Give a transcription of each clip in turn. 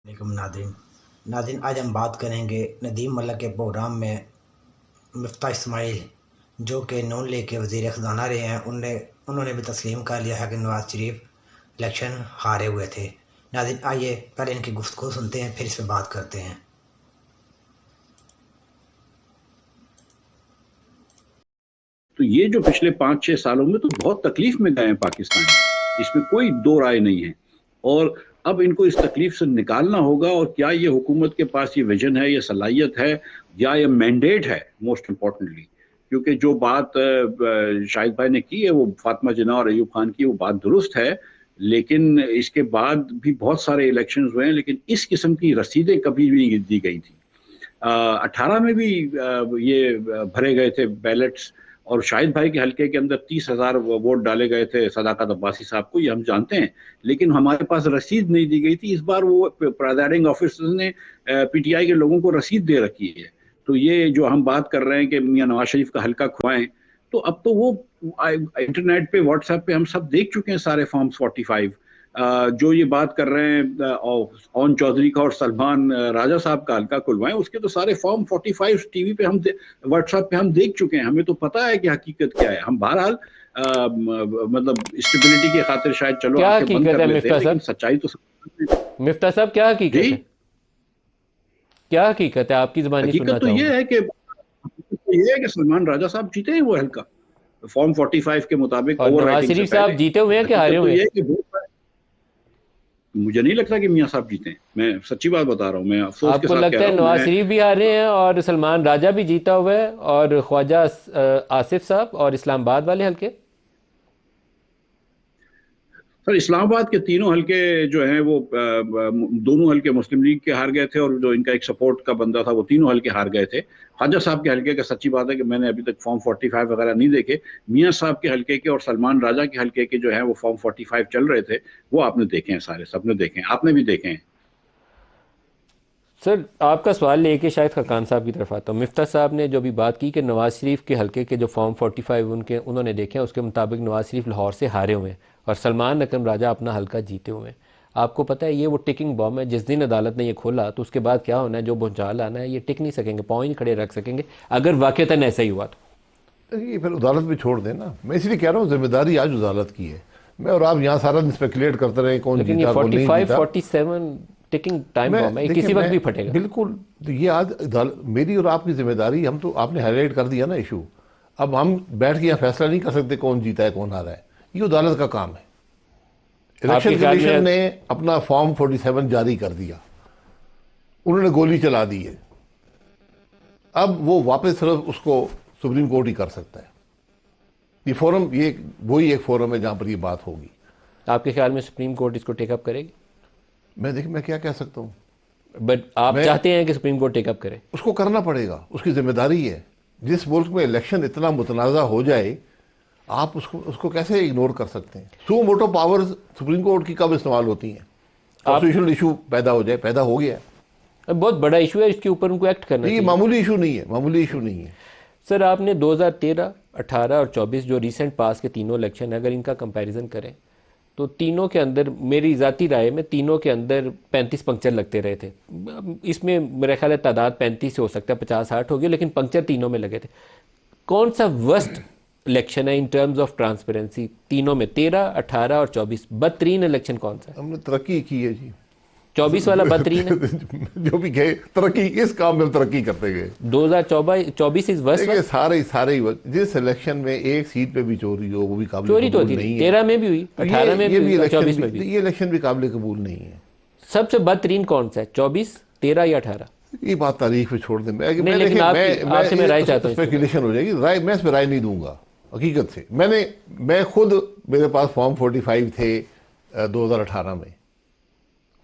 वालेकुम नादिन। नादिन, आज हम बात करेंगे नदीम मल्लिक के प्रोग्राम में मिफ्ता इस्माइल, जो कि नून लीग के वज़ीर ख़ज़ाना रहे हैं, उन्होंने भी तस्लीम कर लिया है कि नवाज शरीफ इलेक्शन हारे हुए थे। नादिन, आइए पहले इनकी गुफ्तगू सुनते हैं, फिर इस पर बात करते हैं। तो ये जो पिछले 5-6 सालों में तो बहुत तकलीफ में गए हैं पाकिस्तानी, इसमें कोई दो राय नहीं है। और अब इनको इस तकलीफ से निकालना होगा। और क्या ये हुकूमत के पास ये विजन है, ये सलाहियत है, या ये मैंडेट है, मोस्ट इम्पोर्टेंटली। क्योंकि जो बात शाहिद भाई ने की है, वो फातिमा जिन्ना और अयूब खान की, वो बात दुरुस्त है। लेकिन इसके बाद भी बहुत सारे इलेक्शंस हुए हैं, लेकिन इस किस्म की रसीदें कभी भी नहीं दी गई थी। 18 में भी ये भरे गए थे बैलेट्स, और शाहिद भाई के हल्के के अंदर 30,000 वोट डाले गए थे सदाकत अब्बासी साहब को, ये हम जानते हैं। लेकिन हमारे पास रसीद नहीं दी गई थी। इस बार वो प्रिजाइडिंग ऑफिसर ने पीटीआई के लोगों को रसीद दे रखी है। तो ये जो हम बात कर रहे हैं कि मियां नवाज शरीफ का हल्का खुआएं, तो अब तो वो इंटरनेट पे, व्हाट्सएप पे हम सब देख चुके हैं सारे फॉर्म्स 45। जो ये बात कर रहे हैं ओन चौधरी का और सलमान राजा साहब का हल्का खुलवाएं, उसके तो सारे फॉर्म 45 टीवी पे हम व्हाट्सएप पे हम देख चुके हैं। हमें तो पता है कि हकीकत क्या है। हम बहरहाल मतलब स्टेबिलिटी की खातिर शायद चलो क्या आंखें बंद हकीकत कर है लेते हैं, मिफ्ता लेकिन साहब? सच्चाई तो मिफ्ता साहब, क्या हकीकत जी। है? क्या हकीकत है? आपकी जुबानी सुनना हकीकत तो चाहूंगा। ये है कि सलमान राजा साहब जीते हैं वो हल्का, फॉर्म 45 के मुताबिक, और ओवर नवाज राइटिंग से शरीफ पहले। साहब जीते हुए हैं कि हारे हकीकत तो हुए ये हैं? है कि मुझे नहीं लगता कि मियां साहब जीते हैं। मैं सच्ची बात बता रहा हूँ, मैं अफसोस के आपको साथ कह लगता है रहा हूँ। नवाज मैं शरीफ भी हारे हैं और सलमान राजा भी जीता हुआ है और ख्वाजा आसिफ साहब और इस्लामाबाद वाले हल्के? सर, इस्लामाबाद के तीनों हलके जो हैं वो दोनों हलके मुस्लिम लीग के हार गए थे, और जो इनका एक सपोर्ट का बंदा था वो तीनों हलके हार गए थे। ख्वाजा साहब के हलके का सच्ची बात है कि मैंने अभी तक फॉर्म 45 वगैरह नहीं देखे। मियां साहब के हलके के और सलमान राजा के हलके के जो है वो फॉर्म 45 चल रहे थे, वो आपने देखे हैं, सारे सबने देखे हैं, आपने भी देखे हैं। सर, आपका सवाल लेके शायद खकान साहब की तरफ आता हूँ। मिफ्ता साहब ने जो भी बात की कि नवाज शरीफ के हल्के के जो फॉर्म 45 उन्होंने देखे हैं, उसके मुताबिक नवाज शरीफ लाहौर से हारे हुए हैं और सलमान अकरम राजा अपना हल्का जीते हुए हैं। आपको पता है ये वो टिकिंग बॉम्ब है। जिस दिन अदालत ने ये खोला तो उसके बाद क्या होना है, जो भूचाल आना है, ये टिक नहीं सकेंगे, पाँव ही नहीं खड़े रख सकेंगे अगर वाकईतन ऐसा ही हुआ तो। ये फिर अदालत भी छोड़ देना। मैं इसलिए कह रहा हूँ जिम्मेदारी आज अदालत की है। मैं और आप यहाँ सारा दिन स्पेकुलेट करते रहे कौन लेकिन ये जीता कौन नहीं 45 जीता। 47 टिकिंग टाइम मैं बॉम्ब है, ये देखिए, किसी वक्त मैं भी फटेगा। बिल्कुल, तो ये आज मेरी और आपकी जिम्मेदारी, हम तो आपने हाईलाइट कर दिया ना इशू। अब हम बैठ के यहाँ फैसला नहीं कर सकते कौन जीता है कौन हारा है, ये अदालत का काम है। आपके इलेक्शन ख्याल कमीशन में? ने अपना फॉर्म 47 जारी कर दिया, उन्होंने गोली चला दी है। अब वो वापस सिर्फ उसको सुप्रीम कोर्ट ही कर सकता है। ये फोरम, ये वही एक फोरम है जहां पर ये बात होगी। आपके ख्याल में सुप्रीम कोर्ट इसको टेकअप करेगी? मैं देखिए, मैं क्या कह सकता हूँ। बट आप मैं चाहते हैं कि सुप्रीम कोर्ट टेकअप करे? उसको करना पड़ेगा, उसकी जिम्मेदारी है। जिस मुल्क में इलेक्शन इतना मुतनाज़ा हो जाए, आप उसको उसको कैसे इग्नोर कर सकते हैं? सो मोटो पावर्स सुप्रीम कोर्ट की कब इस्तेमाल होती हैं? आप कॉन्स्टिट्यूशनल इशू पैदा हो जाए, पैदा हो गया है। बहुत बड़ा इशू है, इसके ऊपर उनको एक्ट करना ये चाहिए। मामूली इशू नहीं है, मामूली इशू नहीं है। सर, आपने 2013, 18 और 24 जो रीसेंट पास के तीनों इलेक्शन है, अगर इनका कंपैरिजन करें तो तीनों के अंदर मेरी ज़ाती राय में तीनों के अंदर 35 पंक्चर लगते रहे थे। इसमें मेरा ख्याल है तादाद 35 से हो सकता है 50-60 हो गई, लेकिन पंक्चर तीनों में लगे थे। कौन सा वर्स्ट इलेक्शन है इन टर्म्स ऑफ ट्रांसपेरेंसी तीनों में? 13, 18 और 24 बदतरीन इलेक्शन कौन सा है? हमने तरक्की की है जी। 24 वाला बदतरीन है। जो भी गए तरक्की, इस काम में तरक्की करते गए। 2024 इज वर्स्ट। देखिए, सारे ही जिस इलेक्शन में एक सीट पे भी चोरी हो, वो भी काबिल चोरी तो कबूल होती नहीं रही, है। 13 में भी हुई, 18 में भी हुई और 24 में भी। ये इलेक्शन भी काबिल कबूल नहीं है। सबसे बदतरीन कौन सा है, 24, 13 या 18? ये बात तारीख पे छोड़ दें। नहीं, लेकिन आपसे मैं राय चाहता हूँ। स्पेकुलेशन हो जाएगी, राय मैं इस पर राय नहीं दूंगा। हकीकत से मैं खुद, मेरे पास फॉर्म 45 थे 2018 में।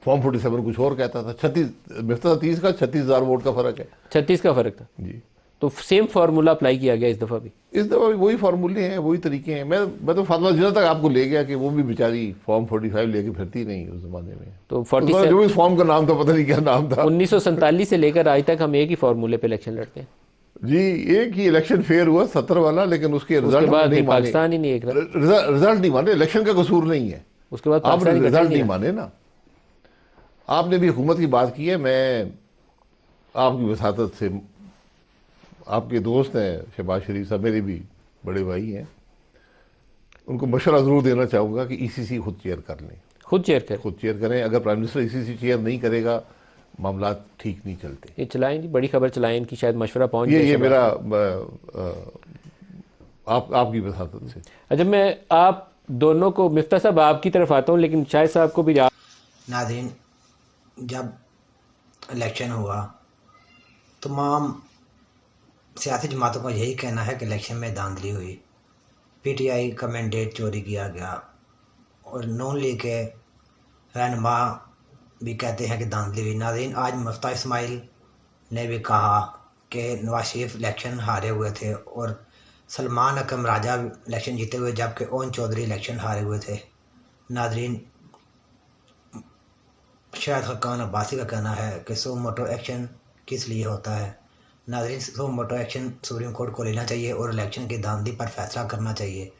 फॉर्म 47 कुछ और कहता था। 30 का 36,000 वोट का फर्क है। 36 का फर्क था जी। तो सेम फार्मूला अप्लाई किया गया इस दफा भी। इस दफा भी वही फार्मूले हैं, वही तरीके हैं। मैं तो फातिमा जिन्ना तक आपको ले गया कि वो भी बेचारी फॉर्म 45 लेके फिरती नहीं उस जमाने में। तो उस वक्त जो इस फॉर्म का नाम था, पता नहीं क्या नाम था। 1947 से लेकर आज तक हम एक ही फार्मूले पे इलेक्शन लड़ते हैं। जी, एक ही इलेक्शन फेयर हुआ 70 वाला, लेकिन उसके उसके रिजल्ट बाद नहीं फिर माने। पाकिस्तान ही नहीं एक रहा। रिजल्ट नहीं माने, इलेक्शन का कसूर नहीं है। उसके बाद आपने पाकिस्तान रिजल्ट इकट्ठा नहीं नहीं माने ना। आपने भी हुकूमत की बात की है, मैं आपकी वसातत से, आपके दोस्त हैं शहबाज शरीफ साहब, मेरे भी बड़े भाई हैं, उनको मशवरा ज़रूर देना चाहूँगा कि ईसीसी खुद चेयर कर लें, खुद चेयर कर। खुद चेयर करें। अगर प्राइम मिनिस्टर ईसीसी चेयर नहीं करेगा, मामला ठीक नहीं चलते। ये चलाएं जी, बड़ी खबर चलाएं, इनकी शायद मशवरा पहुंच ये जाए ये शहबाज। मेरा आपकी वसातत से। अच्छा, मैं आप दोनों को, मिफ्ता साहब आपकी तरफ आता हूँ, लेकिन शाहिद साहब को भी नाज़रीन, जब इलेक्शन हुआ तमाम सियासी जमातों का यही कहना है कि इलेक्शन में धांधली हुई, पीटीआई का मैंडेट चोरी किया गया, और नून लीग के रहनुमा भी कहते हैं कि धांधली हुई। नाज़रीन, आज मुफ्ता इस्माइल ने भी कहा कि नवाज शरीफ इलेक्शन हारे हुए थे और सलमान अकरम राजा इलेक्शन जीते हुए, जबकि ओन चौधरी इलेक्शन हारे हुए थे। नाज़रीन, शायद खकान अब्बासी का कहना है कि सो मोटो एक्शन किस लिए होता है। नाज़रीन, सो मोटो एक्शन सुप्रीम कोर्ट को लेना चाहिए और इलेक्शन की धांधली पर फैसला करना चाहिए।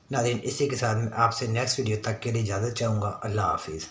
नाज़रीन, इसी के साथ मैं आपसे नेक्स्ट वीडियो तक के लिए इजाज़त चाहूँगा। अल्लाह हाफिज़।